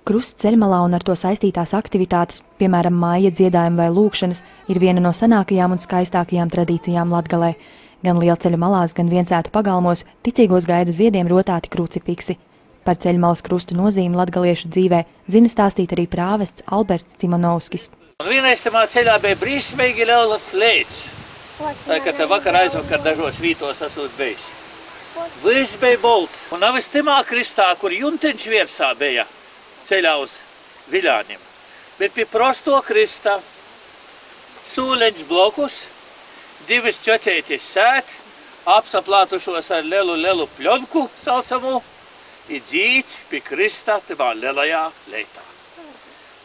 Krusts ceļmalā un ar to saistītās aktivitātes, piemēram, māja dziedājumi vai lūkšanas, ir viena no senākajām un skaistākajām tradīcijām Latgalē. Gan lielceļa malās, gan Viensētu pagalmos ticīgos gaida ziediem rotāti krucifiksi. Par ceļmalas krustu nozīmi latgaliešu dzīvē zina stāstīt arī prāvests Alberts Cimonovskis. Vienreiz tamā ceļā bija brīsmīgi liels lēts. Tā kā te vakar aizvakar dažos vītos esot bijis. Viss bija bolts. Un avis timā kristā, kur junteņš viersā bija ceļā uz Viļānim. Bet pie prosto krista sūleņš blokus, divis čocētis sēt, apsaplātušos ar lielu pļonku saucamu, i dzīt pie krista timā lielajā leitā.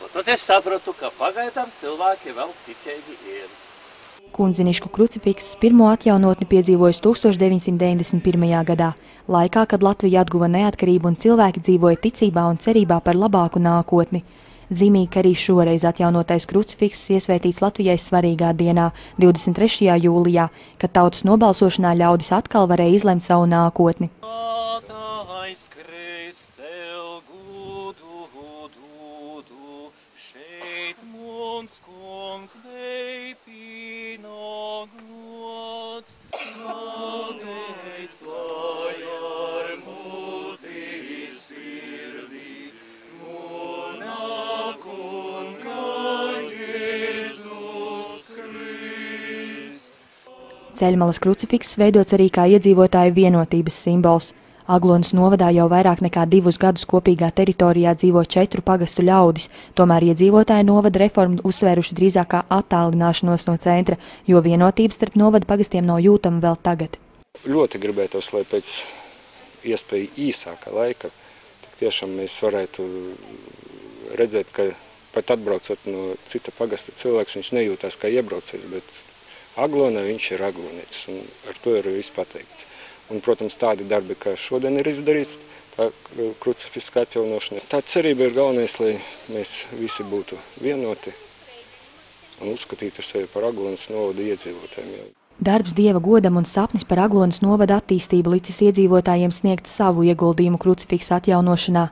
Un tad es sapratu, ka pagaidām cilvēki vēl ticēgi ir. Kundzinišku krucifikss pirmo atjaunotni piedzīvojas 1991. gadā, laikā, kad Latvija atguva neatkarību un cilvēki dzīvoja ticībā un cerībā par labāku nākotni. Zīmīgi, ka arī šoreiz atjaunotais krucifikss iesvētīts Latvijai svarīgā dienā, 23. jūlijā, kad tautas nobalsošanā ļaudis atkal varēja izlemt savu nākotni. Ceļmalas krucifikss veidots arī kā iedzīvotāju vienotības simbols. Aglonas novadā jau vairāk nekā 2 gadus kopīgā teritorijā dzīvo 4 pagastu ļaudis, tomēr iedzīvotāji novada reformu uztvēruši drīzāk kā attālināšanos no centra, jo vienotības starp novada pagastiem nav jūtama vēl tagad. Ļoti gribētos, lai pēc iespēja īsāka laika tiešām mēs varētu redzēt, ka pat atbraucot no cita pagasta cilvēks, viņš nejūtās kā iebraucējs, bet Aglonā viņš ir aglonietis, un ar to ir viss pateikts. Un, protams, tādi darbi, kā šodien ir izdarīts, tā krucifiska atjaunošana. Tā cerība ir galvenais, lai mēs visi būtu vienoti un uzskatītu sevi par Aglonas novada iedzīvotājiem. Darbs Dieva godam un sapnis par Aglonas novada attīstību licis iedzīvotājiem sniegt savu ieguldījumu krucifiksa atjaunošanā.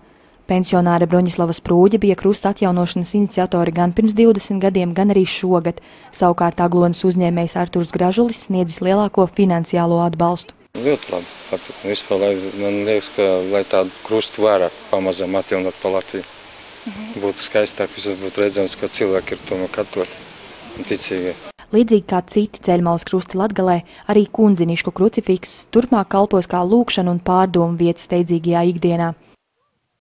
Pensionāre Broņislava Sprūģe bija krusta atjaunošanas iniciatori gan pirms 20 gadiem, gan arī šogad. Savukārt Aglonas uzņēmējs Arturs Gražulis sniedzis lielāko finansiālo atbalstu. Ļoti labi patīk. Vispār, man liekas, ka lai tādu krustu vairāk pamazām atjaunot pa Latviju. Būtu skaistāk, visur būtu redzams, ka cilvēki ir tomēr katoļi un ticīgi. Līdzīgi kā citi ceļmalas krusti Latgalē, arī kundzinišku krucifikss turpmāk kalpos kā lūkšana un pārdomu vietas steidzīgajā ikdienā.